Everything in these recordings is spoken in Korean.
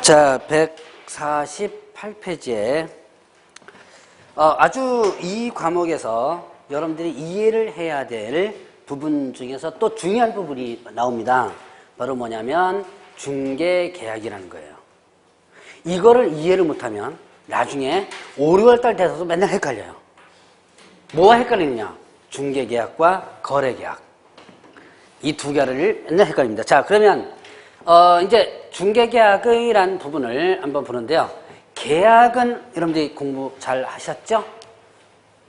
자, 148페이지에 아주 이 과목에서 여러분들이 이해를 해야 될 부분 중에서 또 중요한 부분이 나옵니다. 바로 뭐냐면 중개계약이라는 거예요. 이거를 이해를 못하면 나중에 5, 6월달 돼서도 맨날 헷갈려요. 뭐가 헷갈리느냐? 중개계약과 거래계약. 이 두 개를 맨날 헷갈립니다. 자, 그러면 이제 중개계약이라는 부분을 한번 보는데요. 계약은 여러분들이 공부 잘 하셨죠?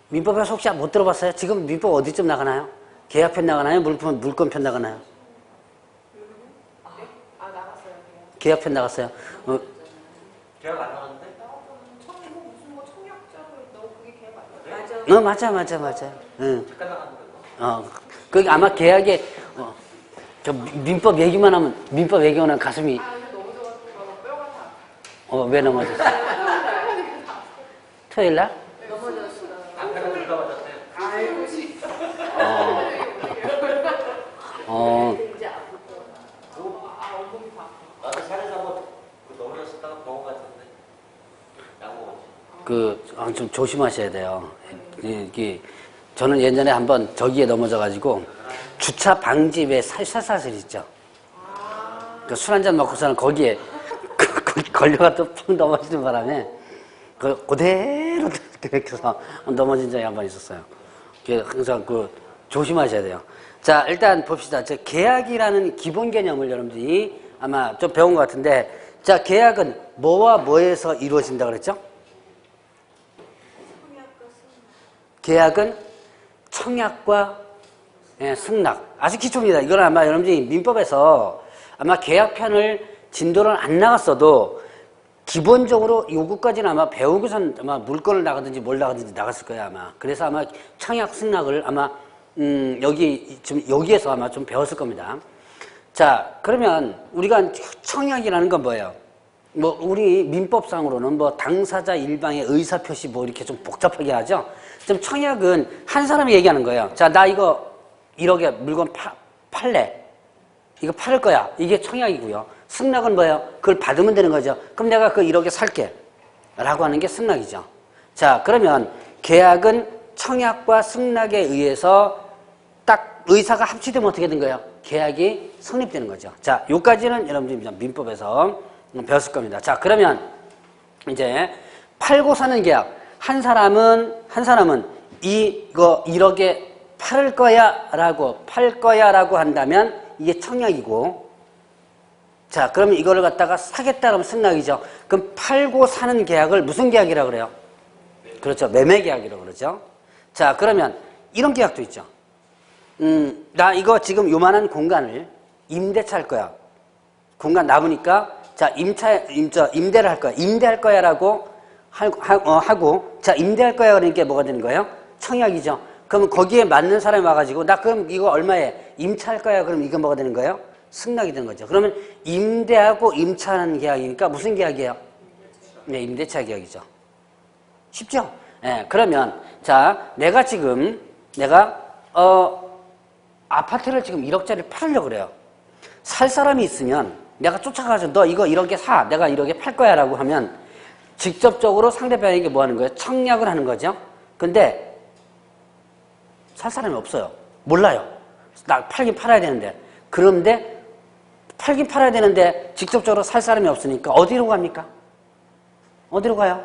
민법에서 혹시 못 들어봤어요? 지금 민법 어디쯤 나가나요? 계약편 나가나요? 물권편 나가나요? 나갔어요. 계약편 나갔어요. 계약 안 나갔는데? 무슨 뭐 청약장을 넣어 그게 계약 아니야? 맞아. 응. 잠깐 나갔는데. 그게 아마 계약에 저 민법 얘기만 하면 가슴이 이거 넘어져가지고 뼈가 다 왜 넘어졌어? 토요일 날? 넘어졌어. 남편은 누가 맞았어요? 아이고 씨. 이제 아플 거야. 온몸이 다 아파. 나도 산에서 한번 넘어졌다가 병원 갔었는데 약 먹었지. 좀 조심하셔야 돼요. 저는 예전에 한번 저기에 넘어져가지고 주차 방지에 쇠사슬 있죠. 술 한잔 먹고서는 거기에 걸려가지고 푹 넘어지는 바람에 그대로 그렇게 해서 넘어진 적이 한 번 있었어요. 항상 조심하셔야 돼요. 자, 일단 봅시다. 계약이라는 기본 개념을 여러분들이 아마 좀 배운 것 같은데, 자, 계약은 뭐와 뭐에서 이루어진다 그랬죠? 계약은 청약과 승낙. 아주 기초입니다. 이건 아마 여러분들이 민법에서 아마 계약편을 진도를 안 나갔어도 기본적으로 요거까지는 아마 배우고선 아마 물건을 나가든지 뭘 나가든지 나갔을 거예요, 아마. 그래서 아마 청약 승낙을 아마 여기에서 아마 좀 배웠을 겁니다. 자, 그러면 우리가 청약이라는 건 뭐예요? 우리 민법상으로는 당사자 일방의 의사표시 이렇게 좀 복잡하게 하죠? 좀 청약은 한 사람이 얘기하는 거예요. 자, 나 이거 1억에 물건 팔래. 이거 팔을 거야. 이게 청약이고요. 승낙은 뭐예요? 그걸 받으면 되는 거죠. 그럼 내가 그 1억에 살게. 라고 하는 게 승낙이죠. 자, 그러면 계약은 청약과 승낙에 의해서 딱 의사가 합치되면 어떻게 된 거예요? 계약이 성립되는 거죠. 자, 요까지는 여러분들 민법에서 배웠을 겁니다. 자, 그러면 이제 팔고 사는 계약. 한 사람은 이거 1억에 팔 거야라고 한다면 이게 청약이고, 자, 그러면 이거를 갖다가 사겠다 그러면 승낙이죠. 그럼 팔고 사는 계약을 무슨 계약이라고 그래요? 그렇죠. 매매 계약이라고 그러죠. 자, 그러면 이런 계약도 있죠. 나 이거 지금 요만한 공간을 임대차 할 거야. 공간 남으니까, 자, 임대를 할 거야. 임대할 거야라고 하고, 자, 임대할 거야 그러니까 뭐가 되는 거예요? 청약이죠. 그럼 거기에 맞는 사람이 와가지고, 나 그럼 이거 얼마에 임차할 거야? 그럼 이거 뭐가 되는 거예요? 승낙이 되는 거죠. 그러면 임대하고 임차하는 계약이니까 무슨 계약이에요? 네, 임대차 계약이죠. 쉽죠? 네, 그러면, 자, 내가 아파트를 지금 1억짜리 팔려고 그래요. 살 사람이 있으면 내가 쫓아가서 너 이거 1억에 사. 내가 1억에 팔 거야 라고 하면 직접적으로 상대방에게 뭐 하는 거예요? 청약을 하는 거죠. 근데 살 사람이 없어요. 몰라요. 나 팔긴 팔아야 되는데. 그런데 팔긴 팔아야 되는데 직접적으로 살 사람이 없으니까 어디로 갑니까? 어디로 가요?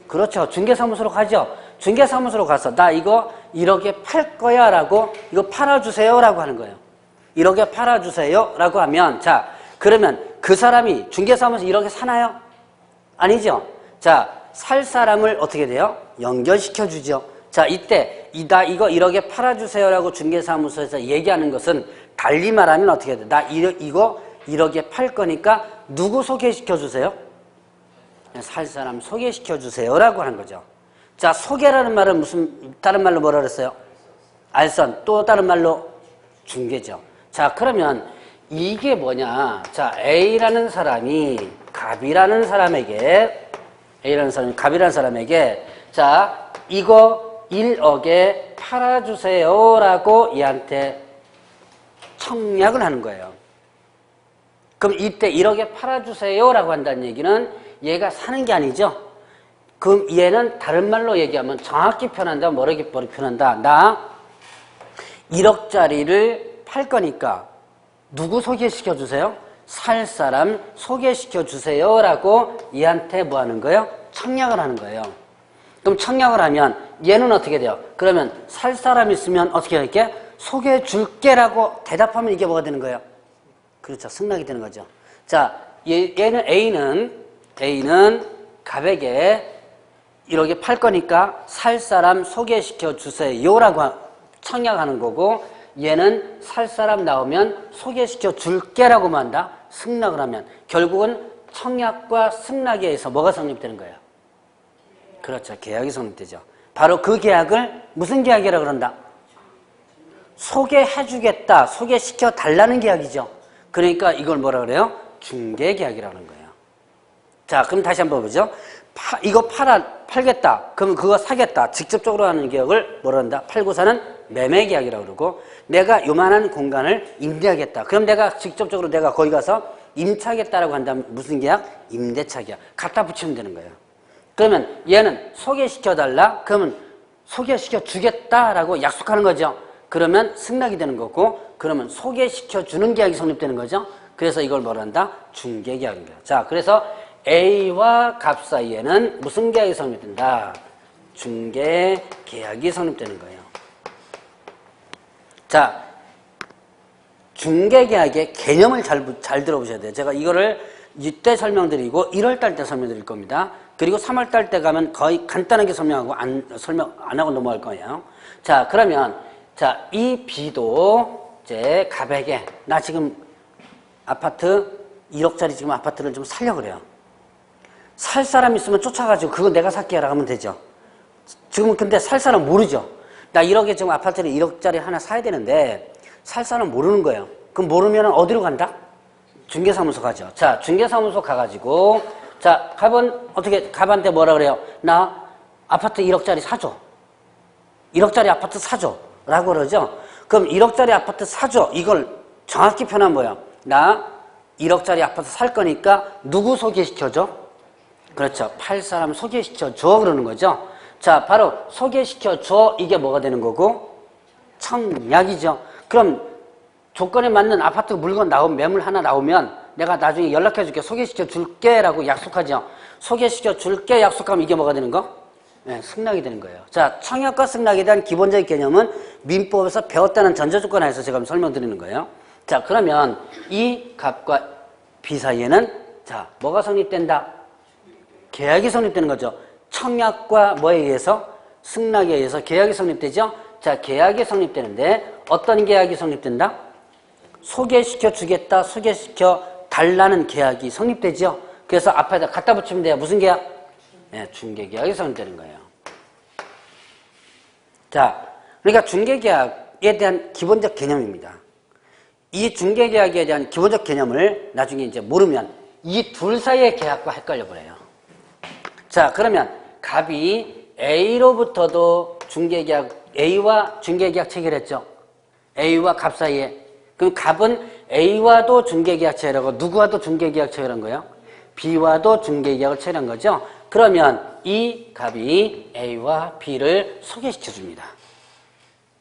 그렇죠. 중개사무소로 가죠. 중개사무소로 가서 나 이거 1억에 팔 거야 라고 이거 팔아주세요 라고 하는 거예요. 1억에 팔아주세요 라고 하면, 자, 그러면 그 사람이 중개사무소 1억에 사나요? 아니죠. 자, 살 사람을 어떻게 돼요? 연결시켜 주죠. 자, 이때 나 이거 1억에 팔아주세요 라고 중개사무소에서 얘기하는 것은 달리 말하면 어떻게 돼? 나 이거 1억에 팔 거니까 누구 소개시켜 주세요? 살 사람 소개시켜 주세요 라고 하는 거죠. 자, 소개라는 말은 다른 말로 뭐라 그랬어요? 알선. 또 다른 말로 중개죠. 자, 그러면 이게 뭐냐? 자, A라는 사람이 갑이라는 사람에게 자, 이거 1억에 팔아주세요 라고 얘한테 청약을 하는 거예요. 그럼 이때 1억에 팔아주세요라고 한다는 얘기는 얘가 사는 게 아니죠. 그럼 얘는 다른 말로 얘기하면 정확히 표현한다, 뭐라고 표현한다. 나 1억짜리를 팔 거니까 누구 소개시켜 주세요? 살 사람 소개시켜 주세요라고 얘한테 뭐 하는 거예요? 청약을 하는 거예요. 그럼 청약을 하면 얘는 어떻게 돼요? 그러면 살 사람 있으면 어떻게 할게? 소개해 줄게라고 대답하면 이게 뭐가 되는 거예요? 그렇죠. 승낙이 되는 거죠. 자, 얘는 A는 갑에게 1억에 팔 거니까 살 사람 소개시켜 주세요라고 청약하는 거고, 얘는 살 사람 나오면 소개시켜 줄게라고만 한다. 승낙을 하면 결국은 청약과 승낙에 의해서 뭐가 성립되는 거예요? 그렇죠. 계약이 성립되죠. 바로 그 계약을 무슨 계약이라고 그런다? 소개해주겠다, 소개시켜 달라는 계약이죠. 그러니까 이걸 뭐라 그래요? 중개계약이라고 하는 거예요. 자, 그럼 다시 한번 보죠. 이거 팔겠다. 그러면 그거 사겠다. 직접적으로 하는 계약을 뭐라 한다? 팔고 사는 매매계약이라고 그러고, 내가 요만한 공간을 임대하겠다. 그럼 내가 직접적으로 내가 거기 가서 임차하겠다라고 한다면 무슨 계약? 임대차 계약. 갖다 붙이면 되는 거예요. 그러면 얘는 소개시켜달라? 그러면 소개시켜 주겠다라고 약속하는 거죠. 그러면 승낙이 되는 거고, 그러면 소개시켜 주는 계약이 성립되는 거죠. 그래서 이걸 뭐라 한다? 중개계약인 거예요. 자, 그래서 A와 갑 사이에는 무슨 계약이 성립된다? 중개계약이 성립되는 거예요. 자, 중개계약의 개념을 잘 들어보셔야 돼요. 제가 이거를 이때 설명드리고 1월달 때 설명드릴 겁니다. 그리고 3월달 때 가면 거의 간단하게 설명하고 설명 안 하고 넘어갈 거예요. 자, 그러면 자, 이 B도 이제 갑에게 나 지금 아파트 1억짜리 지금 아파트를 좀 살려고 그래요. 살 사람 있으면 쫓아가지고 그거 내가 살게 라고 하면 되죠. 지금 근데 살 사람 모르죠. 나 1억에 지금 아파트를 1억짜리 하나 사야 되는데 살 사람 모르는 거예요. 그럼 모르면 어디로 간다? 중개사무소 가죠. 자, 중개사무소 가가지고 자, 갑한테 뭐라 그래요? 나 아파트 1억짜리 사줘. 1억짜리 아파트 사줘. 라고 그러죠. 그럼 1억짜리 아파트 사줘. 이걸 정확히 표현한 뭐예요? 나 1억짜리 아파트 살 거니까 누구 소개시켜줘? 그렇죠. 팔 사람 소개시켜줘. 그러는 거죠. 자, 바로 소개시켜줘. 이게 뭐가 되는 거고? 청약이죠. 그럼 조건에 맞는 아파트 물건 매물 하나 나오면 내가 나중에 연락해 줄게, 소개시켜 줄게 라고 약속하죠. 소개시켜 줄게 약속하면 이게 뭐가 되는 거? 네, 승낙이 되는 거예요. 자, 청약과 승낙에 대한 기본적인 개념은 민법에서 배웠다는 전제조건 하에서 제가 설명드리는 거예요. 자, 그러면 이 갑과 B 사이에는 자, 뭐가 성립된다? 계약이 성립되는 거죠. 청약과 뭐에 의해서? 승낙에 의해서 계약이 성립되죠. 자, 계약이 성립되는데 어떤 계약이 성립된다? 소개시켜 주겠다, 소개시켜 달라는 계약이 성립되죠. 그래서 앞에다 갖다 붙이면 돼요. 무슨 계약? 네, 중개계약이 성립되는 거예요. 자, 그러니까 중개계약에 대한 기본적 개념입니다. 이 중개계약에 대한 기본적 개념을 나중에 이제 모르면 이 둘 사이의 계약과 헷갈려 버려요. 자, 그러면 갑이 A로부터도 중개계약, A와 중개계약 체결했죠. A와 갑 사이에. 그럼 갑은 A와도 중개계약 체결하고 누구와도 중개계약 체결한 거예요? B와도 중개계약을 체결한 거죠. 그러면 이 갑이 A와 B를 소개시켜 줍니다.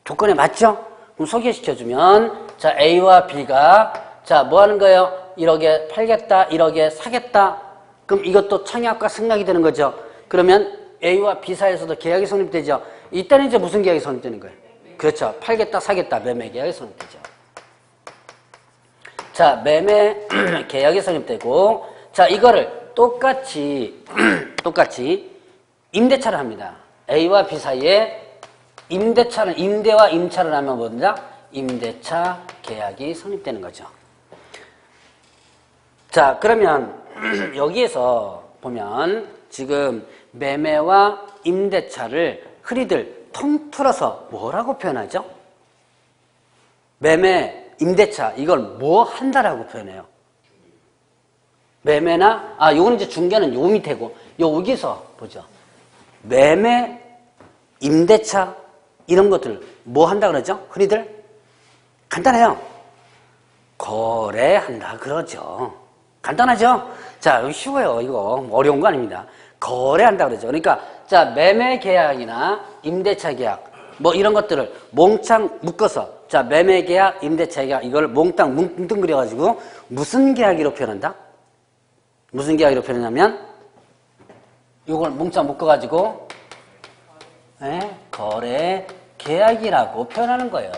조건에 맞죠? 그럼 소개시켜 주면 자, A와 B가 자, 뭐 하는 거예요? 1억에 팔겠다, 1억에 사겠다. 그럼 이것도 청약과 승낙이 되는 거죠. 그러면 A와 B 사이에서도 계약이 성립되죠. 이때는 이제 무슨 계약이 성립되는 거예요? 그렇죠. 팔겠다, 사겠다, 매매 계약이 성립되죠. 자, 매매 계약이 성립되고, 자, 이거를 똑같이 임대차를 합니다. A와 B 사이에 임대와 임차를 하면 뭐냐? 임대차 계약이 성립되는 거죠. 자, 그러면 여기에서 보면 지금 매매와 임대차를 흔히들 통틀어서 뭐라고 표현하죠? 매매, 임대차, 이걸 뭐 한다라고 표현해요? 매매나, 요거는 이제 중개는 요 밑에고, 여기서 보죠. 매매, 임대차, 이런 것들 뭐 한다 그러죠? 흔히들? 간단해요. 거래한다 그러죠. 간단하죠? 자, 이거 쉬워요. 이거 어려운 거 아닙니다. 거래한다 그러죠. 그러니까 자, 매매 계약이나 임대차 계약 뭐 이런 것들을 몽창 묶어서 자, 매매 계약, 임대차 계약 이걸 몽땅 뭉뚱그려 가지고 무슨 계약으로 표현한다? 무슨 계약으로 표현하냐면 이걸 몽창 묶어 가지고 거래 계약이라고 표현하는 거예요.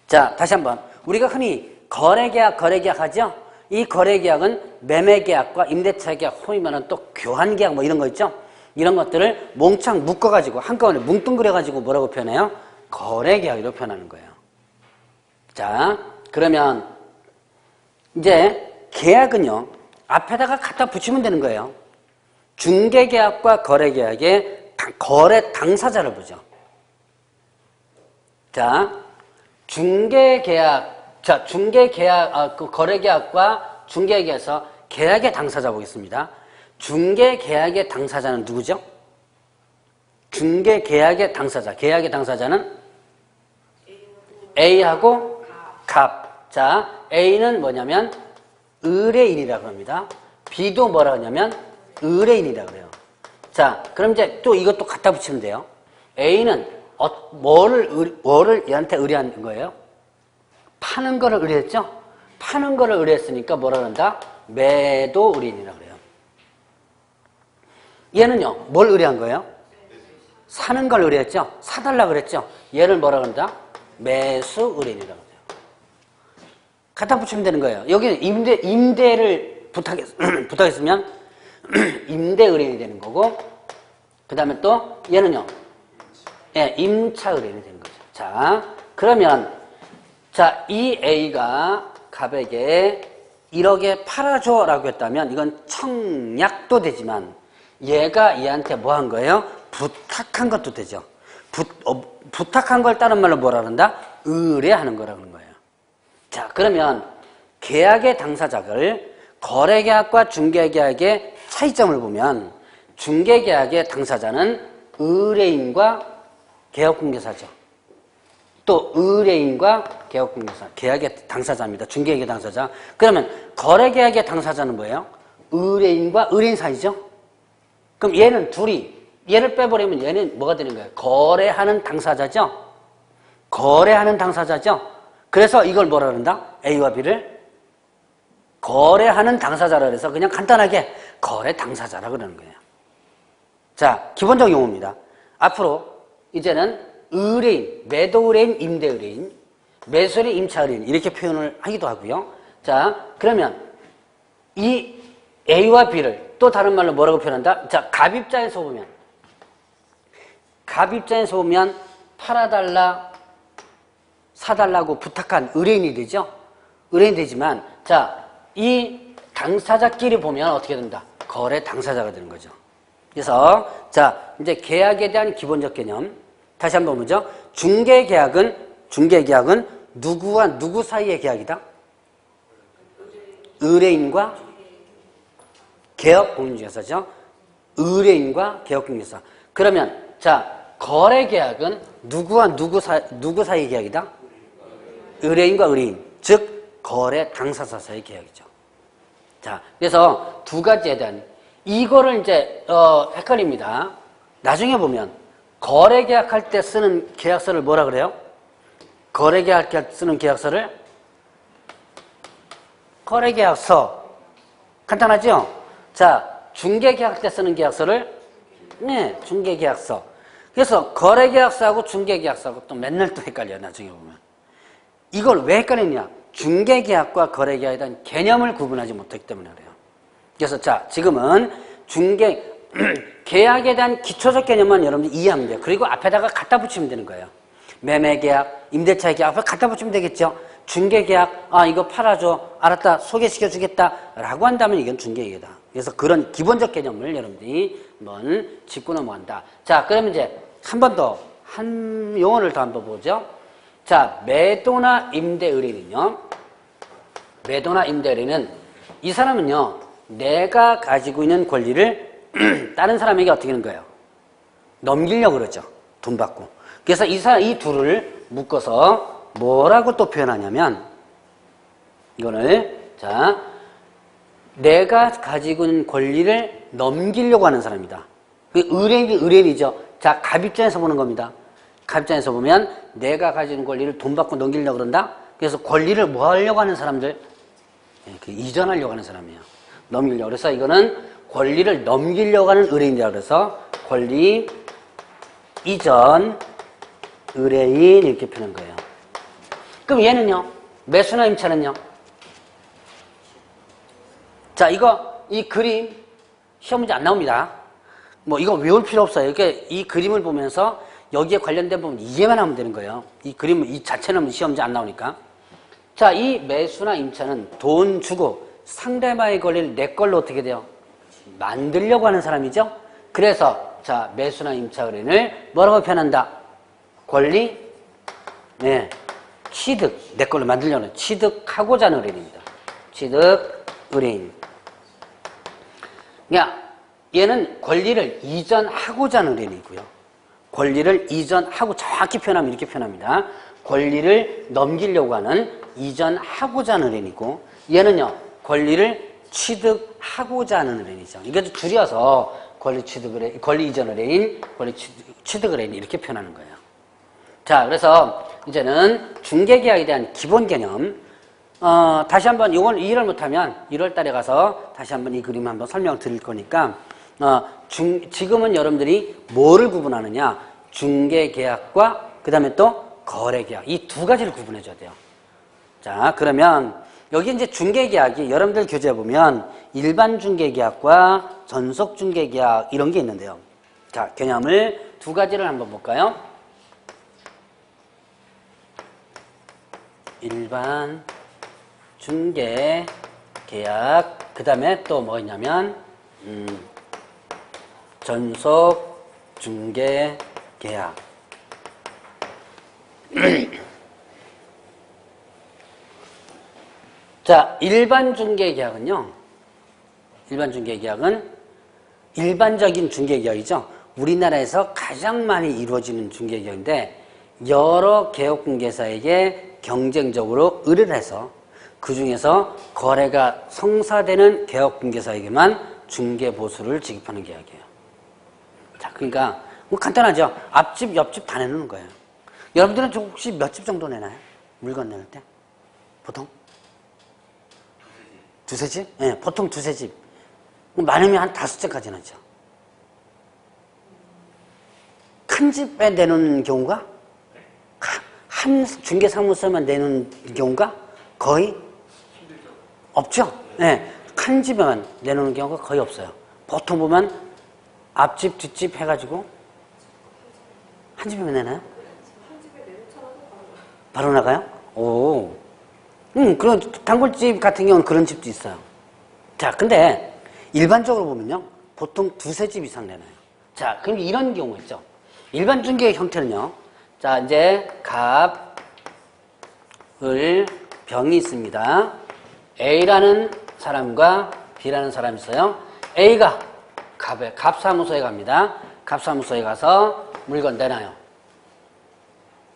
자, 다시 한번 우리가 흔히 거래계약, 거래계약 하죠? 이 거래계약은 매매계약과 임대차 계약, 소위면은 또 교환계약 뭐 이런 거 있죠? 이런 것들을 몽창 묶어가지고 한꺼번에 뭉뚱그려가지고 뭐라고 표현해요? 거래계약으로 표현하는 거예요. 자, 그러면 이제 계약은요, 앞에다가 갖다 붙이면 되는 거예요. 중개계약과 거래계약의 거래 당사자를 보죠. 자, 중개계약, 자, 중개계약, 그 거래계약과 중개계약에서 계약의 당사자 보겠습니다. 중개계약의 당사자는 누구죠? 중개계약의 당사자. 계약의 당사자는 A하고 갑. 자, A는 뭐냐면 의뢰인이라고 합니다. B도 뭐라 하냐면 의뢰인이라고 그래요. 자, 그럼 이제 또 이것도 갖다 붙이면 돼요. A는 뭐를 얘한테 의뢰한 거예요? 파는 거를 의뢰했죠? 파는 거를 의뢰했으니까 뭐라 그런다? 매도 의뢰인이라고 그래요. 얘는요, 뭘 의뢰한 거예요? 사는 걸 의뢰했죠? 사달라고 그랬죠? 얘를 뭐라 그런다? 매수 의뢰인이라고 해요. 갖다 붙이면 되는 거예요. 여기는 임대를 부탁했으면 임대 의뢰인이 되는 거고, 그 다음에 또 얘는요, 임차 의뢰인이 되는 거죠. 자, 그러면 자, 이 A가 갑에게 1억에 팔아줘라고 했다면 이건 청약도 되지만 얘가 얘한테 뭐 한 거예요? 부탁한 것도 되죠. 부탁한 걸 다른 말로 뭐라 그런다? 의뢰하는 거라는 거예요. 자, 그러면 계약의 당사자를 거래계약과 중개계약의 차이점을 보면 중개계약의 당사자는 의뢰인과 계약공개사죠. 또 의뢰인과 계약공개사, 계약의 당사자입니다. 중개계약의 당사자. 그러면 거래계약의 당사자는 뭐예요? 의뢰인과 의뢰인 사이죠. 그럼 얘는 둘이 얘를 빼버리면 얘는 뭐가 되는 거예요? 거래하는 당사자죠. 거래하는 당사자죠. 그래서 이걸 뭐라 그런다? A와 B를 거래하는 당사자라 그래서 그냥 간단하게 거래 당사자라 그러는 거예요. 자, 기본적 용어입니다. 앞으로 이제는 의뢰인, 매도 의뢰인, 임대 의뢰인, 매수 의뢰인, 임차 의뢰인 이렇게 표현을 하기도 하고요. 자, 그러면 이 A와 B를 또 다른 말로 뭐라고 표현한다? 자, 갑 입장에서 보면 팔아달라, 사달라고 부탁한 의뢰인이 되죠? 의뢰인이 되지만, 자, 이 당사자끼리 보면 어떻게 된다? 거래 당사자가 되는 거죠. 그래서, 자, 이제 계약에 대한 기본적 개념. 다시 한번 보죠. 중개계약은 누구와 누구 사이의 계약이다? 의뢰인과 계약공인중개사죠. 의뢰인과 계약공인중개사. 그러면 자, 거래계약은 누구와 누구 사이의 계약이다? 의뢰인과 의뢰인, 즉 거래 당사자 사이의 계약이죠. 자, 그래서 두 가지에 대한 이거를 이제 헷갈립니다. 나중에 보면 거래계약할 때 쓰는 계약서를 뭐라 그래요? 거래계약할 때 쓰는 계약서를 거래계약서. 간단하죠? 자, 중개계약 때 쓰는 계약서를 중개계약서. 그래서 거래계약서하고 중개계약서하고 또 맨날 또 헷갈려요. 나중에 보면. 이걸 왜 헷갈리냐? 중개계약과 거래계약에 대한 개념을 구분하지 못했기 때문에 그래요. 그래서 자, 지금은 계약에 대한 기초적 개념만 여러분들 이해하면 돼요. 그리고 앞에다가 갖다 붙이면 되는 거예요. 매매계약, 임대차 계약 앞에 갖다 붙이면 되겠죠. 중개계약, 이거 팔아줘. 알았다. 소개시켜 주겠다. 라고 한다면 이건 중개계약이다. 그래서 그런 기본적 개념을 여러분들이 한번 짚고 넘어간다. 자, 그러면 이제 한 번 더, 한 용어를 더 한번 보죠. 자, 매도나 임대 의뢰는요. 매도나 임대 의뢰는 이 사람은요, 내가 가지고 있는 권리를 다른 사람에게 어떻게 하는 거예요? 넘기려고 그러죠. 돈 받고. 그래서 이 둘을 묶어서 뭐라고 또 표현하냐면 이거를 자 내가 가지고 있는 권리를 넘기려고 하는 사람이다. 의뢰인이죠. 자, 갑 입장에서 보는 겁니다. 갑 입장에서 보면 내가 가지고 있는 권리를 돈 받고 넘기려고 그런다. 그래서 권리를 뭐 하려고 하는 사람들? 이전하려고 하는 사람이에요. 넘기려고. 그래서 이거는 권리를 넘기려고 하는 의뢰인이라고 그래서 권리 이전 의뢰인 이렇게 표현한 거예요. 그럼 얘는요? 매수나 임차는요? 자, 이 그림 시험 문제 안 나옵니다. 뭐 이거 외울 필요 없어요. 이렇게 이 그림을 보면서 여기에 관련된 부분 이해만 하면 되는 거예요. 이 그림 이 자체는 시험 문제 안 나오니까. 자, 이 매수나 임차는 돈 주고 상대방의 권리를 내 걸로 어떻게 돼요? 만들려고 하는 사람이죠. 그래서 자, 매수나 임차 의뢰인을 뭐라고 표현한다? 권리, 네, 취득, 내 걸로 만들려는 취득하고자 하는 의뢰인입니다. 취득 의뢰인. 그러니까 얘는 권리를 이전하고자 하는 의뢰인이고요. 권리를 이전하고 정확히 표현하면 이렇게 표현합니다. 권리를 넘기려고 하는 이전하고자 하는 의뢰인이고 얘는요. 권리를 취득하고자 하는 의뢰인이죠. 이게 줄여서 권리 이전 의뢰인, 권리 취득 의뢰인 이렇게 표현하는 거예요. 자, 그래서 이제는 중개계약에 대한 기본 개념 다시 한번 이걸 이해를 못하면 1월 달에 가서 다시 한번 이 그림 한번 설명을 드릴 거니까 지금은 여러분들이 뭐를 구분하느냐 중개계약과 그 다음에 또 거래계약 이 두 가지를 구분해 줘야 돼요. 자, 그러면 여기 이제 중개계약이 여러분들 교재에 보면 일반 중개계약과 전속 중개계약 이런 게 있는데요. 자, 개념을 두 가지를 한번 볼까요? 일반 중개계약 그 다음에 또 뭐 있냐면 전속 중개계약 자, 일반 중개계약은요. 일반 중개계약은 일반적인 중개계약이죠. 우리나라에서 가장 많이 이루어지는 중개계약인데 여러 개업공개사에게 경쟁적으로 의뢰를 해서 그 중에서 거래가 성사되는 개업공개사에게만 중개보수를 지급하는 계약이에요. 자, 그러니까 뭐 간단하죠. 앞집, 옆집 다 내놓는 거예요. 여러분들은 혹시 몇 집 정도 내나요? 물건 내놓을 때? 보통? 두세 집? 네, 보통 두세 집. 많으면 한 5집까지 내죠. 큰 집에 내놓는 경우가 한 중개사무소만 내놓는 경우가 거의 없죠. 네, 큰 집에만 내놓는 경우가 거의 없어요. 보통 보면 앞집, 뒷집 해가지고 한 집에만 내나요? 한 집에 내놓잖아요. 바로 나가요? 오. 그런 단골집 같은 경우는 그런 집도 있어요. 자, 근데 일반적으로 보면요. 보통 두세 집 이상 내놔요. 자, 그럼 이런 경우 있죠. 일반 중개 형태는요. 자, 이제 갑을 병이 있습니다. A라는 사람과 B라는 사람이 있어요. A가 갑사무소에 갑니다. 갑사무소에 가서 물건 내놔요.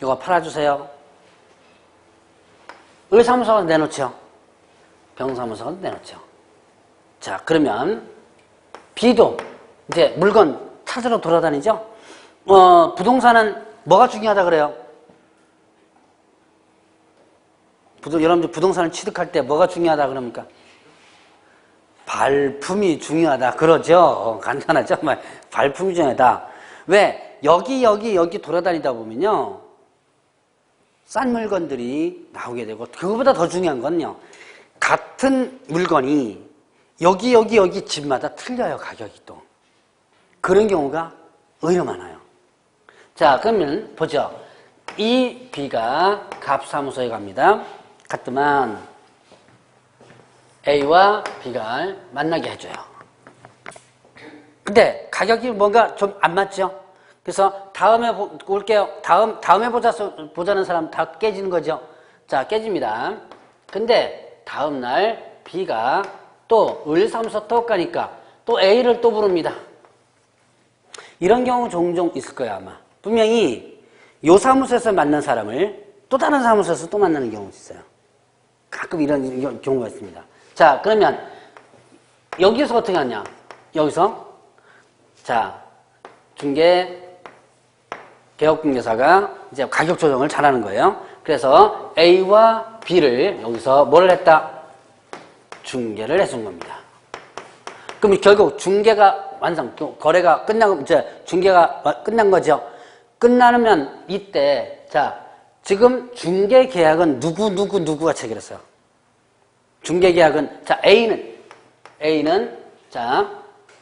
이거 팔아주세요. 의사무소가 내놓죠. 병사무소가 내놓죠. 자, 그러면 B도 이제 물건 찾으러 돌아다니죠. 부동산은 뭐가 중요하다 그래요? 여러분들 부동산을 취득할 때 뭐가 중요하다 그럽니까? 발품이 중요하다 그러죠. 간단하죠. 발품이 중요하다. 왜? 여기 돌아다니다 보면요. 싼 물건들이 나오게 되고 그거보다 더 중요한 건요. 같은 물건이 여기 집마다 틀려요. 가격이 또. 그런 경우가 의외로 많아요. 자, 그러면 보죠. 이 B가 갑사무소에 갑니다. 갔더만 A와 B가 만나게 해줘요. 근데 가격이 뭔가 좀 안 맞죠? 그래서 다음에 올게요. 다음에 보자는 사람 다 깨지는 거죠. 자, 깨집니다. 근데 다음날 B가 또 을사무소 또 가니까 또 A를 또 부릅니다. 이런 경우 종종 있을 거예요, 아마. 분명히 요 사무소에서 만난 사람을 또 다른 사무소에서 또 만나는 경우도 있어요. 가끔 이런 경우가 있습니다. 자, 그러면 여기서 어떻게 하냐? 여기서 자, 중개 개업공개사가 이제 가격 조정을 잘하는 거예요. 그래서 A와 B를 여기서 뭘 했다? 중개를 해준 겁니다. 그럼 결국 중개가 완성, 거래가 끝나고 이제 중개가 끝난 거죠. 끝나면 이때 자, 지금 중개 계약은 누구가 체결했어요? 중개 계약은 자, A는 자,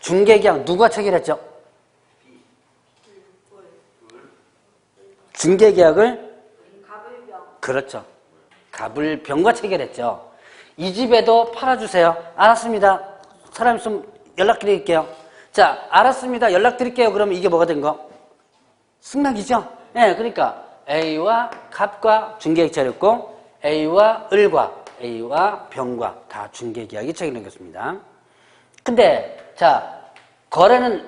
중개 계약 누가 체결했죠? 중개 계약을 그렇죠. 갑을병과 체결했죠. 이 집에도 팔아주세요. 알았습니다. 사람 있으면 연락드릴게요. 자, 알았습니다. 연락드릴게요. 그러면 이게 뭐가 된 거? 승낙이죠? 네, 그러니까 A와 갑과 중개계약 체결했고 A와 A와 병과 다 중개계약이 체결됐습니다. 근데 자, 거래는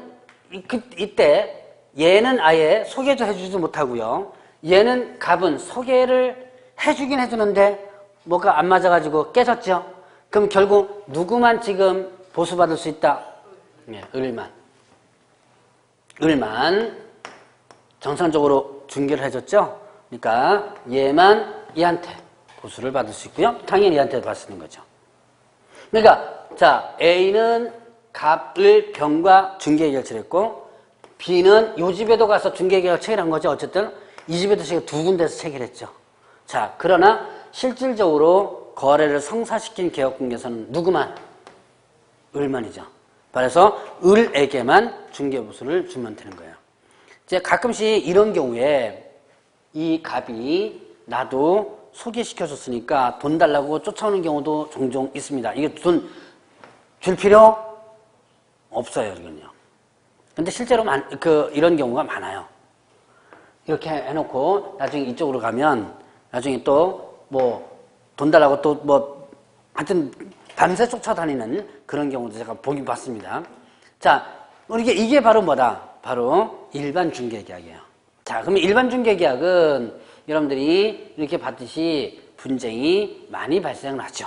이때 얘는 아예 소개도 해주지 못하고요. 얘는 갑은 소개를 해주긴 해주는데 뭐가 안 맞아가지고 깨졌죠. 그럼 결국 누구만 지금 보수받을 수 있다? 네, 을만 정상적으로 중개를 해줬죠. 그러니까 얘만 얘한테 보수를 받을 수 있고요. 당연히 얘한테도 받을 수 있는 거죠. 그러니까 자, A는 갑을 병과 중개계약을 체결했고 B는 요 집에도 가서 중개계약을 체결한 거죠. 어쨌든 이 집에도 제가 두 군데서 체결했죠. 자, 그러나 실질적으로 거래를 성사시킨 개업공개사는 누구만? 을만이죠. 그래서 을에게만 중개보수를 주면 되는 거예요. 이제 가끔씩 이런 경우에 이 갑이 나도 소개시켜줬으니까 돈 달라고 쫓아오는 경우도 종종 있습니다. 이게 돈 줄 필요 없어요, 이건요. 근데 실제로 이런 경우가 많아요. 이렇게 해놓고 나중에 이쪽으로 가면 나중에 또 돈 달라고 또 하여튼 밤새 쫓아다니는 그런 경우도 제가 보긴 봤습니다. 자, 이게 바로 뭐다? 바로 일반 중개계약이에요. 자, 그러면 일반 중개계약은 여러분들이 이렇게 봤듯이 분쟁이 많이 발생을 하죠.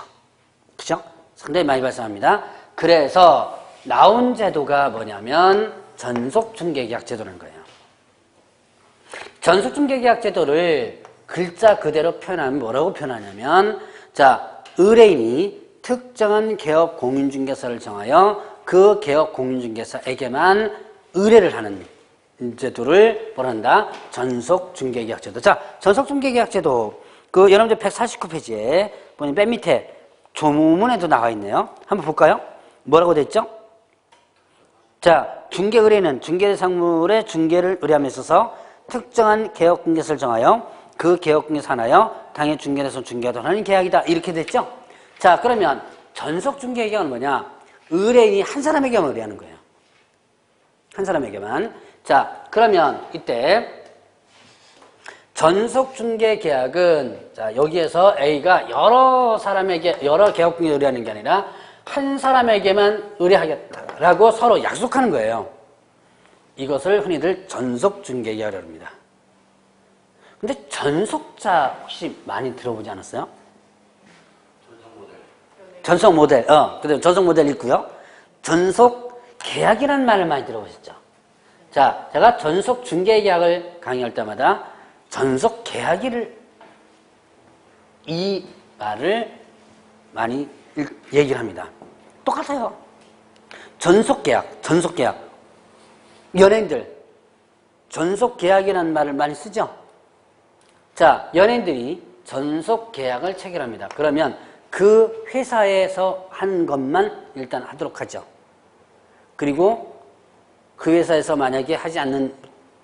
그죠? 상당히 많이 발생합니다. 그래서 나온 제도가 뭐냐면 전속중개계약 제도라는 거예요. 전속중개계약 제도를 글자 그대로 표현하면 뭐라고 표현하냐면 자, 의뢰인이 특정한 개업 공인중개사를 정하여 그 개업 공인중개사에게만 의뢰를 하는 제도를 뭐라 한다? 전속중개계약 제도. 자, 전속중개계약 제도 여러분들 149페이지에 보면 맨 밑에 조문에도 나와 있네요. 한번 볼까요? 뭐라고 돼 있죠? 자, 중개 의뢰는 중개상물의 중개를 의뢰함에 있어서 특정한 개업공개사를 정하여 그 개업공개사 하나여 당해 중개에서 중개하도록 하는 계약이다. 이렇게 됐죠? 자, 그러면 전속중개계약은 뭐냐? 의뢰인이 한 사람에게만 의뢰하는 거예요. 한 사람에게만. 자, 그러면 이때 전속중개계약은 자, 여기에서 A가 여러 사람에게 여러 개업공개 의뢰하는 게 아니라 한 사람에게만 의뢰하겠다라고 서로 약속하는 거예요. 이것을 흔히들 전속중개계약이라고 합니다. 근데 전속자 혹시 많이 들어보지 않았어요? 전속 모델. 그다음에 전속 모델 있고요. 전속계약이라는 말을 많이 들어보셨죠? 자, 제가 전속중개계약을 강의할 때마다 전속계약을 이 말을 많이 얘기를 합니다. 똑같아요. 전속계약. 연예인들 전속계약이라는 말을 많이 쓰죠. 자, 연예인들이 전속계약을 체결합니다. 그러면 그 회사에서 한 것만 일단 하도록 하죠. 그리고 그 회사에서 만약에 하지 않는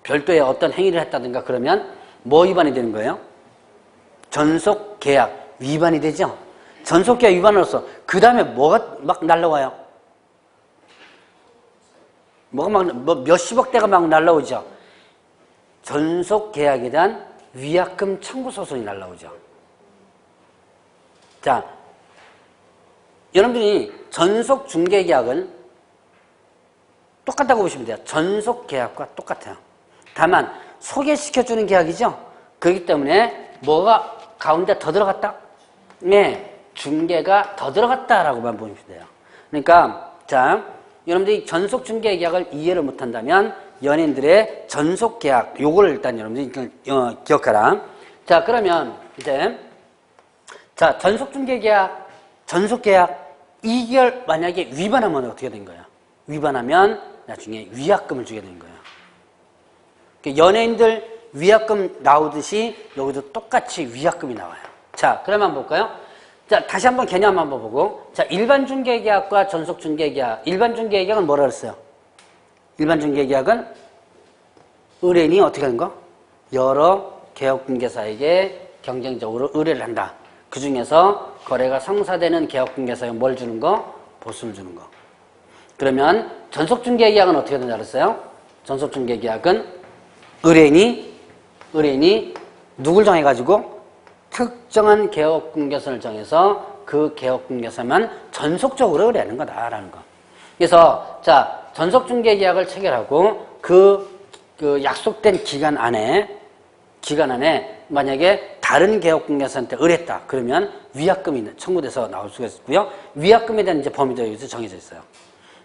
별도의 어떤 행위를 했다든가 그러면 뭐 위반이 되는 거예요? 전속계약 위반이 되죠. 전속계약 위반으로서 그 다음에 뭐가 막 날라와요? 뭐가 몇십억 대가 막 날라오죠. 전속계약에 대한 위약금 청구 소송이 날라오죠. 자, 여러분들이 전속중개계약은 똑같다고 보시면 돼요. 전속계약과 똑같아요. 다만 소개시켜주는 계약이죠. 그렇기 때문에 뭐가 가운데 더 들어갔다? 네, 중개가 더 들어갔다라고만 보시면 돼요. 그러니까 자, 여러분들이 전속 중개 계약을 이해를 못한다면 연인들의 전속 계약 요거를 일단 여러분들이 기억하라. 자, 그러면 이제 자, 전속 중개 계약, 전속 계약 이걸 만약에 위반하면 어떻게 된 거야? 위반하면 나중에 위약금을 주게 된 거예요. 연예인들 위약금 나오듯이 여기도 똑같이 위약금이 나와요. 자, 그러면 한번 볼까요? 자, 다시 한번 개념 한번 보고. 자, 일반 중개계약과 전속 중개계약. 일반 중개계약은 뭐라 그랬어요? 일반 중개계약은 의뢰인이 어떻게 하는 거? 여러 개업공개사에게 경쟁적으로 의뢰를 한다. 그 중에서 거래가 성사되는 개업공개사에 뭘 주는 거? 보수를 주는 거. 그러면 전속 중개계약은 어떻게 된다 그랬어요? 전속 중개계약은 의뢰인이 누굴 정해가지고 특정한 개업공개선을 정해서 그 개업공개사만 전속적으로 의뢰하는 거다라는 거. 그래서 자, 전속중개계약을 체결하고 그 약속된 기간 안에 만약에 다른 개업공개사한테 의뢰했다. 그러면 위약금이 청구돼서 나올 수가 있고요. 위약금에 대한 이제 범위도 여기서 정해져 있어요.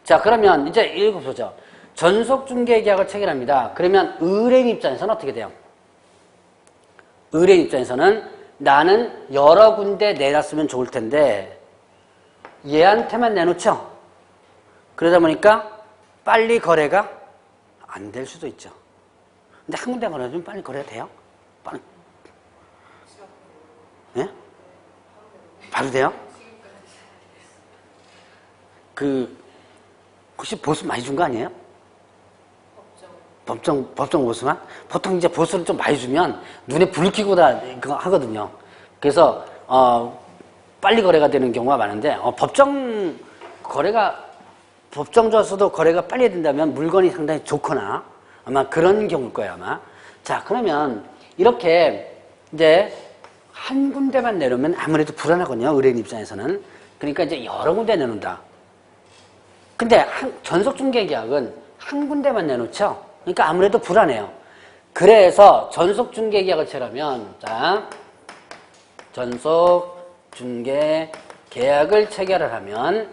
자, 그러면 이제 읽어보죠. 전속중개계약을 체결합니다. 그러면 의뢰인 입장에서는 어떻게 돼요? 의뢰인 입장에서는 나는 여러 군데 내놨으면 좋을 텐데 얘한테만 내놓죠. 그러다 보니까 빨리 거래가 안 될 수도 있죠. 근데 한 군데 거래하면 빨리 거래가 돼요? 빨리. 예? 바로 돼요? 혹시 보수 많이 준 거 아니에요? 법정 보수만? 보통 이제 보수를 좀 많이 주면 눈에 불을 켜고 다 그거 하거든요. 그래서, 빨리 거래가 되는 경우가 많은데, 법정 좋았어도 거래가 빨리 된다면 물건이 상당히 좋거나 아마 그런 경우일 거예요, 아마. 자, 그러면 이렇게 이제 한 군데만 내놓으면 아무래도 불안하거든요, 의뢰인 입장에서는. 그러니까 이제 여러 군데 내놓는다. 근데 전속중개계약은 한 군데만 내놓죠? 그러니까 아무래도 불안해요. 그래서 전속중개계약을 체결하면, 자, 전속중개계약을 체결을 하면,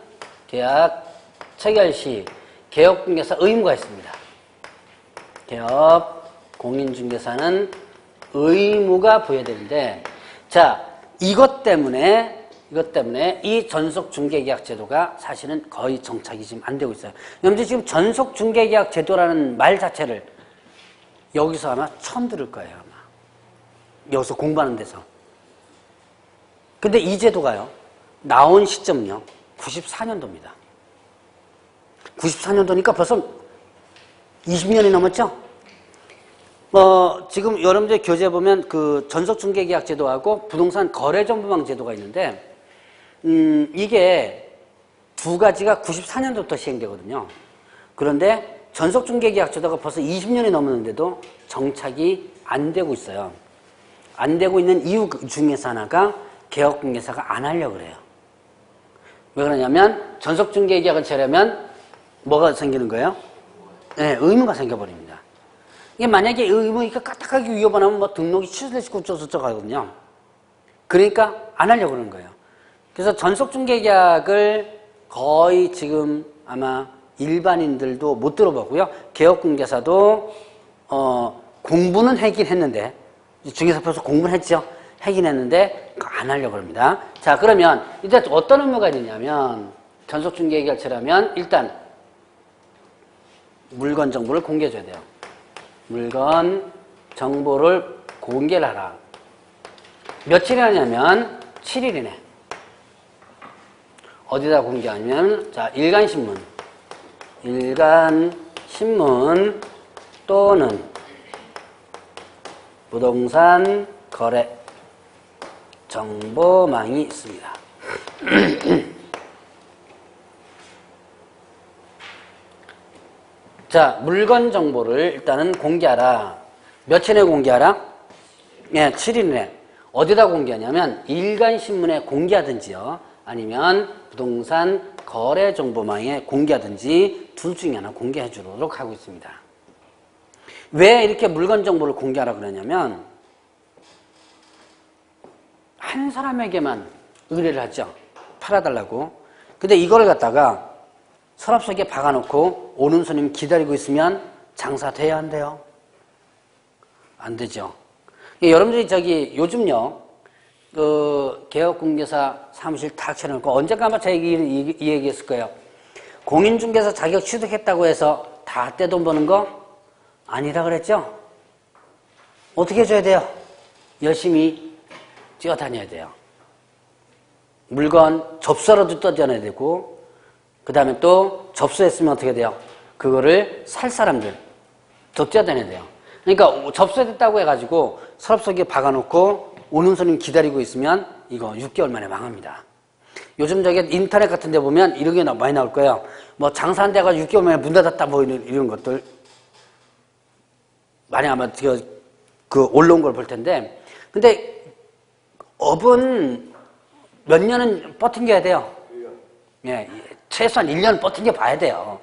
계약 체결 시 개업공개사 의무가 있습니다. 개업공인중개사는 의무가 부여되는데, 자, 이것 때문에 이 전속중개계약 제도가 사실은 거의 정착이 지금 안 되고 있어요. 여러분들 지금 전속중개계약 제도라는 말 자체를 여기서 아마 처음 들을 거예요, 아마. 여기서 공부하는 데서. 근데 이 제도가요, 나온 시점은요, 94년도입니다. 94년도니까 벌써 20년이 넘었죠? 지금 여러분들 교재에 보면 그 전속중개계약 제도하고 부동산 거래정보망 제도가 있는데, 이게 두 가지가 94년도부터 시행되거든요. 그런데 전속중개계약 제도가 벌써 20년이 넘었는데도 정착이 안 되고 있어요. 안 되고 있는 이유 중에서 하나가 개업공개사가 안 하려고 그래요. 왜 그러냐면 전속중개계약을 체결하면 뭐가 생기는 거예요? 네, 의무가 생겨버립니다. 이게 만약에 의무가 까딱하게 위반하면 뭐 등록이 취소되고 어쩌고저쩌고 하거든요. 그러니까 안 하려고 그러는 거예요. 그래서 전속중개계약을 거의 지금 아마 일반인들도 못 들어보고요. 개업공개사도 공부는 하긴 했는데, 중개사표에서 공부는 했죠. 하긴 했는데 안 하려고 합니다. 자, 그러면 이제 어떤 의무가 있느냐면 전속중개계약처라면 일단 물건 정보를 공개해줘야 돼요. 물건 정보를 공개를 하라. 며칠이 하냐면 7일이네. 어디다 공개하냐면, 자, 일간신문 또는 부동산 거래 정보망이 있습니다. 자, 물건 정보를 일단은 공개하라. 며칠에 공개하라? 예, 7일에. 어디다 공개하냐면 일간신문에 공개하든지요. 아니면 부동산 거래 정보망에 공개하든지 둘 중에 하나 공개해 주도록 하고 있습니다. 왜 이렇게 물건 정보를 공개하라 그러냐면 한 사람에게만 의뢰를 하죠. 팔아달라고. 근데 이걸 갖다가 서랍 속에 박아놓고 오는 손님 기다리고 있으면 장사돼야 한대요. 안 되죠. 여러분들이 요즘요, 개업공개사 사무실 다 차려놓고 언젠가 아마 제 이 얘기했을 거예요. 공인중개사 자격 취득했다고 해서 다 떼돈 버는 거 아니라 그랬죠? 어떻게 해줘야 돼요? 열심히 뛰어다녀야 돼요. 물건 접수라도 뛰어다녀야 되고, 그 다음에 또 접수했으면 어떻게 돼요? 그거를 살 사람들 더 뛰어다녀야 돼요. 그러니까 접수됐다고 해가지고 서랍 속에 박아놓고 오는 손님 기다리고 있으면 이거 6개월 만에 망합니다. 요즘 인터넷 같은 데 보면 이런 게 많이 나올 거예요. 뭐 장사 안 돼가지고 6개월 만에 문 닫았다 뭐 이런 것들 많이 아마 올라온 걸 볼 텐데, 근데 업은 몇 년은 버틴겨야 돼요. 예, 최소한 1년 버틴겨 봐야 돼요.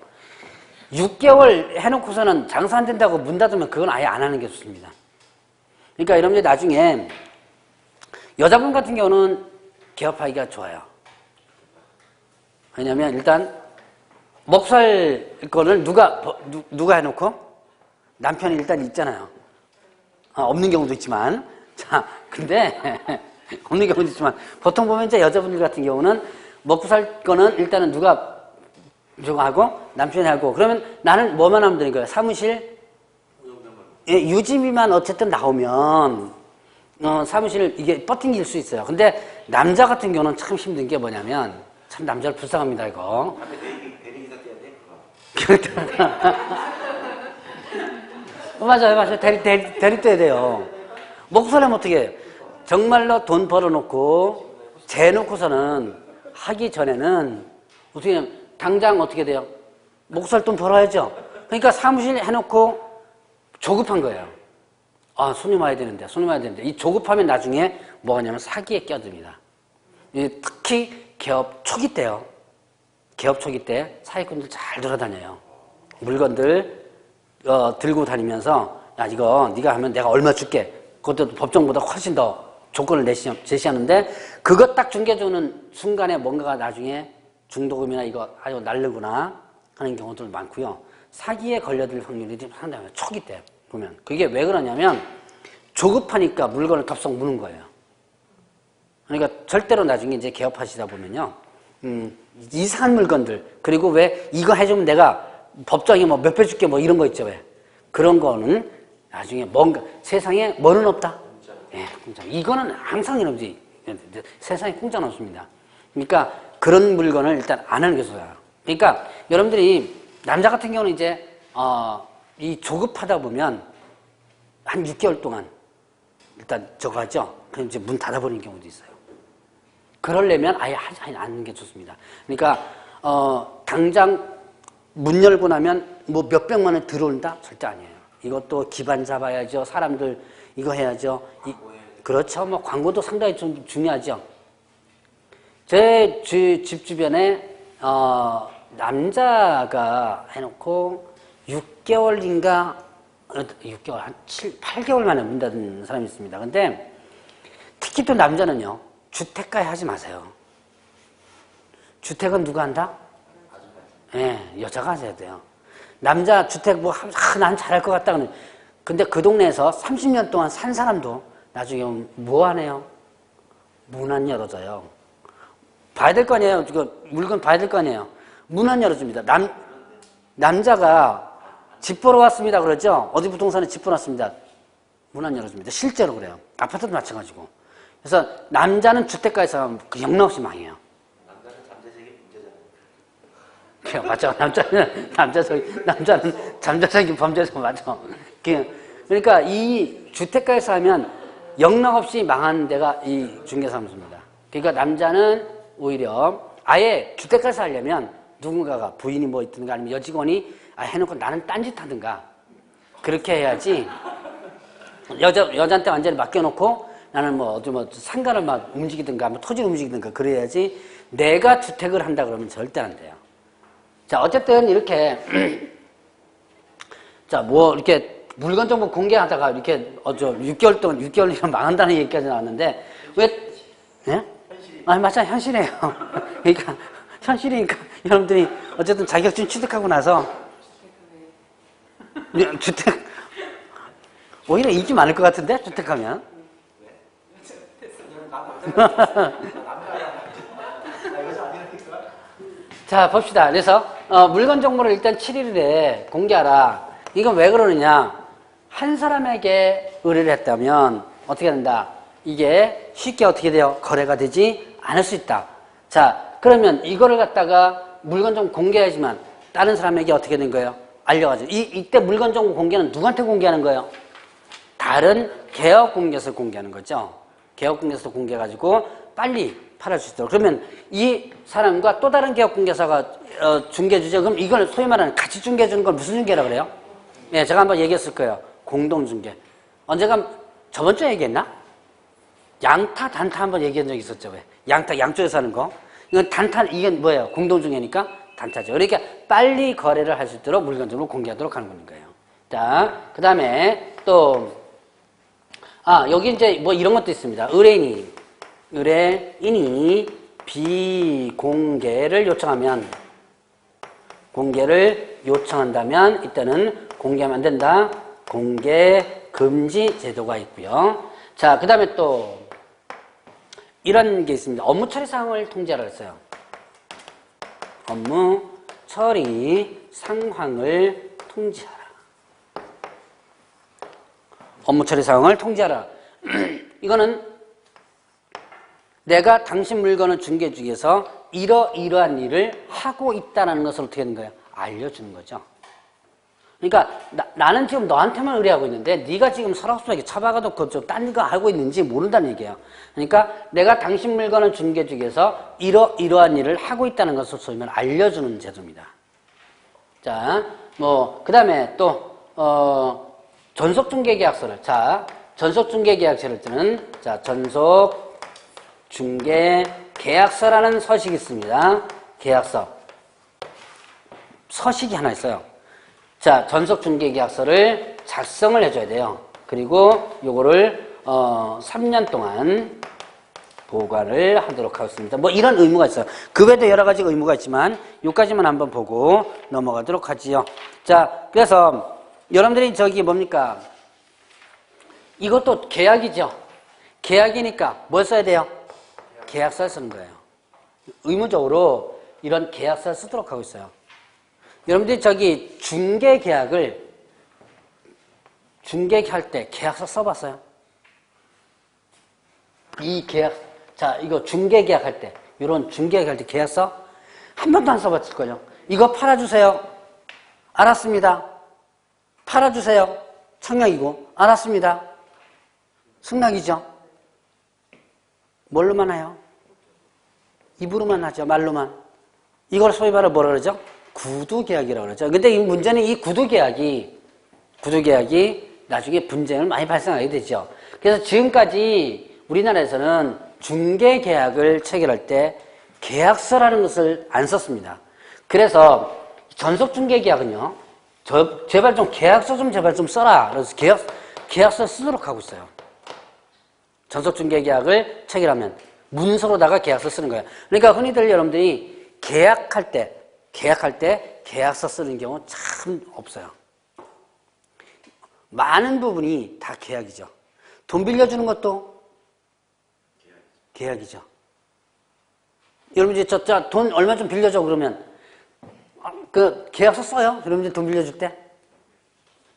6개월 해놓고서는 장사 안 된다고 문 닫으면 그건 아예 안 하는 게 좋습니다. 그러니까 여러분들 나중에 여자분 같은 경우는 개업하기가 좋아요. 왜냐면 일단 먹살 거를 누가 해놓고? 남편이 일단 있잖아요. 없는 경우도 있지만. 자, 근데 없는 경우도 있지만 보통 보면 이제 여자분들 같은 경우는 먹고 살 거는 일단은 누가 저거 하고 남편이 하고, 그러면 나는 뭐만 하면 되는 거예요? 사무실 유지비만 어쨌든 나오면 사무실 이게 버팅길 수 있어요. 근데 남자 같은 경우는 참 힘든 게 뭐냐면, 참 남자를 불쌍합니다 이거. 대리기사 떼야 돼? 맞아요. 대리 떼야 돼요. 먹고 살려면 어떻게 해요? 정말로 돈 벌어놓고 재놓고서는 하기 전에는 어떻게 하냐면 당장 어떻게 돼요? 먹고 살 돈 벌어야죠. 그러니까 사무실 해놓고 조급한 거예요. 아, 손님 와야 되는데. 이 조급하면 나중에 뭐가 냐면 사기에 껴듭니다. 특히 개업 초기 때요. 개업 초기 때 사기꾼들 잘 돌아다녀요. 물건들 들고 다니면서, 야, 이거 네가 하면 내가 얼마 줄게. 그것도 법정보다 훨씬 더 조건을 제시하는데, 그거 딱 중개주는 순간에 뭔가가 나중에 중도금이나 이거 아주 날르구나 하는 경우도 많고요. 사기에 걸려들 확률이 상당히 초기 때 보면. 그게 왜 그러냐면 조급하니까 물건을 덥석 무는 거예요. 그러니까 절대로 나중에 이제 개업하시다 보면요, 이상한 물건들, 그리고 왜 이거 해주면 내가 법정에 뭐 몇 배 줄게 뭐 이런 거 있죠, 왜? 그런 거는 나중에 뭔가 세상에 뭐는 없다. 예, 공짜. 이거는 항상 이러지. 세상에 공짜는 없습니다. 그러니까 그런 물건을 일단 안 하는 게 좋아요. 그러니까 여러분들이 남자 같은 경우는 이제 이 조급하다 보면 한 6개월 동안 일단 저거 하죠. 그럼 이제 문 닫아버리는 경우도 있어요. 그러려면 아예 하지 않는 게 좋습니다. 그러니까 당장 문 열고 나면 뭐 몇백만 원 들어온다? 절대 아니에요. 이것도 기반 잡아야죠. 사람들 이거 해야죠. 그렇죠. 뭐 광고도 상당히 좀 중요하죠. 제 집 주변에 남자가 해놓고 6개월, 한 8개월 만에 문 닫은 사람이 있습니다. 근데 특히 또 남자는요, 주택가에 하지 마세요. 주택은 누가 한다? 예, 여자가 하셔야 돼요. 남자 주택 난 잘할 것 같다 그러는. 근데 그 동네에서 30년 동안 산 사람도 나중에 뭐 하네요? 문 안 열어줘요. 봐야 될 거 아니에요. 물건 봐야 될 거 아니에요. 문 안 열어줍니다. 남자가 집 보러 왔습니다 그러죠? 어디 부동산에 집 보러 왔습니다. 문 안 열어줍니다. 실제로 그래요. 아파트도 마찬가지고. 그래서 남자는 주택가에서 그 영락없이 망해요. 남자는 잠재적인 문제잖아요. 그래, 맞죠. 남자는 잠재적인 범죄자, 맞죠. 그러니까 이 주택가에서 하면 영락없이 망하는 데가 이 중개사무소입니다. 그러니까 남자는 오히려 아예 주택가에서 하려면 누군가가 부인이 뭐 있든가 아니면 여직원이 해놓고 나는 딴짓 하든가 그렇게 해야지. 여자한테 완전히 맡겨놓고 나는 뭐 어디 뭐 상가를 막 움직이든가 뭐 토지를 움직이든가 그래야지. 내가 주택을 한다 그러면 절대 안 돼요. 자, 어쨌든 이렇게 자, 뭐 이렇게 물건 정보 공개하다가 이렇게 6개월 동안 6개월이면 망한다는 얘기까지 나왔는데, 왜 예? 아니, 맞아. 현실이에요. 그러니까, 현실이니까 여러분들이 어쨌든 자격증 취득하고 나서 주택, 오히려 인기 많을 것 같은데? 주택하면. 자, 봅시다. 그래서, 물건 정보를 일단 7일에 공개하라. 이건 왜 그러느냐. 한 사람에게 의뢰를 했다면 어떻게 된다? 이게 쉽게 어떻게 돼요? 거래가 되지 않을 수 있다. 자, 그러면 이거를 갖다가 물건 정보 공개하지만 다른 사람에게 어떻게 된 거예요? 알려가지고. 이때 물건 정보 공개는 누구한테 공개하는 거예요? 다른 개업공개서를 공개하는 거죠. 개업공개서 공개해가지고 빨리 팔아줄 수 있도록. 그러면 이 사람과 또 다른 개업공개사가 중개주죠. 그럼 이걸 소위 말하는 같이 중개해주는 걸 무슨 중개라고 그래요? 네, 제가 한번 얘기했을 거예요. 공동중개. 언제가 저번 주에 얘기했나? 양타, 단타 한번 얘기한 적 있었죠. 왜? 양타, 양쪽에서 하는 거. 이건 단타, 이게 뭐예요? 공동중개니까 단타죠. 그러니까 빨리 거래를 할 수 있도록 물건적으로 공개하도록 하는 거예요. 자, 그 다음에 또, 여기 이제 뭐 이런 것도 있습니다. 의뢰인이 비공개를 요청한다면 이때는 공개하면 안 된다. 공개 금지 제도가 있고요. 자, 그 다음에 또 이런 게 있습니다. 업무 처리 상황을 통지하라 했어요. 업무 처리 상황을 통지하라. 업무 처리 상황을 통지하라. 이거는 내가 당신 물건을 중개 중에서 이러이러한 일을 하고 있다는 것을 어떻게 하는 거예요? 알려주는 거죠. 그러니까 나는 지금 너한테만 의뢰하고 있는데 네가 지금 설악수하게 처박아도 그쪽 딴 거 알고 있는지 모른다는 얘기예요. 그러니까 내가 당신 물건을 중개 중에서 이러이러한 일을 하고 있다는 것을 소위 말해 알려주는 제도입니다. 자, 뭐 그 다음에 또 전속중개계약서를 전속중개계약서를 뜨는 전속중개계약서라는 서식이 있습니다. 계약서 서식이 하나 있어요. 자, 전속중개계약서를 작성을 해줘야 돼요. 그리고 요거를 3년 동안 보관을 하도록 하겠습니다. 뭐 이런 의무가 있어요. 그 외에도 여러 가지 의무가 있지만 요까지만 한번 보고 넘어가도록 하지요. 자, 그래서 여러분들이 저기 뭡니까? 이것도 계약이죠. 계약이니까 뭘 써야 돼요? 계약서를 쓰는 거예요. 의무적으로 이런 계약서를 쓰도록 하고 있어요. 여러분들이 저기 중개계약할 때 계약서 써봤어요? 이 계약, 자, 이거 중개계약할 때, 이런 중개계약할 때 계약서 한 번도 안 써봤을걸요? 이거 팔아주세요. 알았습니다. 팔아주세요. 청약이고, 알았습니다. 승낙이죠? 뭘로만 해요? 입으로만 하죠. 말로만. 이걸 소위 말해 뭐라 그러죠? 구두계약이라고 그러죠. 근데 이 문제는 이 구두계약이 나중에 분쟁을 많이 발생하게 되죠. 그래서 지금까지 우리나라에서는 중개계약을 체결할 때 계약서라는 것을 안 썼습니다. 그래서 전속중개계약은요, 제발 좀 계약서 좀 제발 좀 써라. 그래서 계약서 쓰도록 하고 있어요. 전속중개계약을 체결하면 문서로다가 계약서 쓰는 거예요. 그러니까 흔히들 여러분들이 계약할 때 계약서 쓰는 경우 참 없어요. 많은 부분이 다 계약이죠. 돈 빌려주는 것도 계약이죠. 여러분 이제 돈 얼마 좀 빌려줘 그러면 그 계약서 써요. 여러분들 돈 빌려줄 때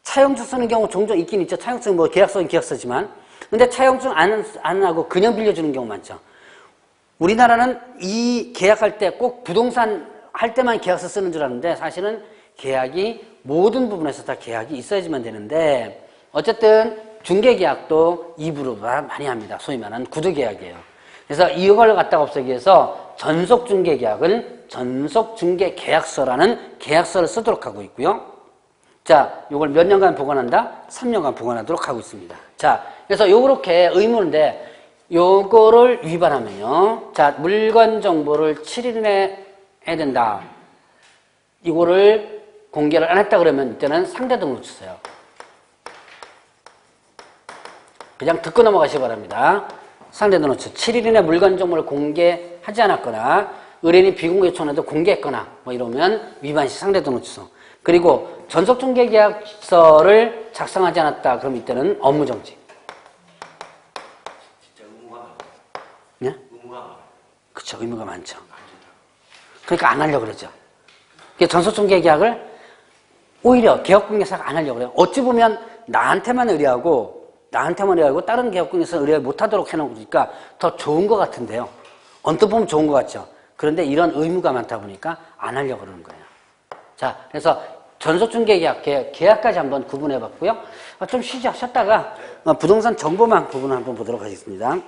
차용증 쓰는 경우 종종 있긴 있죠. 차용증 뭐 계약서는 계약서지만 근데 차용증 안 하고 그냥 빌려주는 경우 많죠. 우리나라는 이 계약할 때 꼭 부동산 할 때만 계약서 쓰는 줄 아는데 사실은 계약이 모든 부분에서 다 계약이 있어야지만 되는데 어쨌든 중개계약도 입으로 많이 합니다. 소위 말하는 구두계약이에요. 그래서 이걸 갖다가 없애기 위해서 전속중개계약은 전속중개계약서라는 계약서를 쓰도록 하고 있고요. 자, 요걸 몇 년간 보관한다? 3년간 보관하도록 하고 있습니다. 자, 그래서 요렇게 의무인데 요거를 위반하면요. 자, 물건 정보를 7일 내에 해야 된다. 이거를 공개를 안 했다 그러면 이때는 상대 등록 주세요. 그냥 듣고 넘어가시기 바랍니다. 상대도 노출. 7일 이내 물건 정보를 공개하지 않았거나 의뢰인이 비공개 요청에도 공개했거나 뭐 이러면 위반시 상대도 노출성. 그리고 전속중개계약서를 작성하지 않았다. 그럼 이때는 업무정지. 진짜 의무가 많아. 네? 의무가 많아. 그쵸. 의무가 많죠. 그러니까 안 하려고 그러죠. 전속중개계약을 오히려 개업공개사가 안 하려고 그래요. 어찌 보면 나한테만 의뢰하고 다른 개업공개사는 의뢰 못하도록 해놓으니까 더 좋은 것 같은데요. 언뜻 보면 좋은 것 같죠. 그런데 이런 의무가 많다 보니까 안 하려고 그러는 거예요. 자, 그래서 전속중개계약, 계약까지 한번 구분해 봤고요. 좀 쉬다가 부동산 정보망 부분을 한번 보도록 하겠습니다.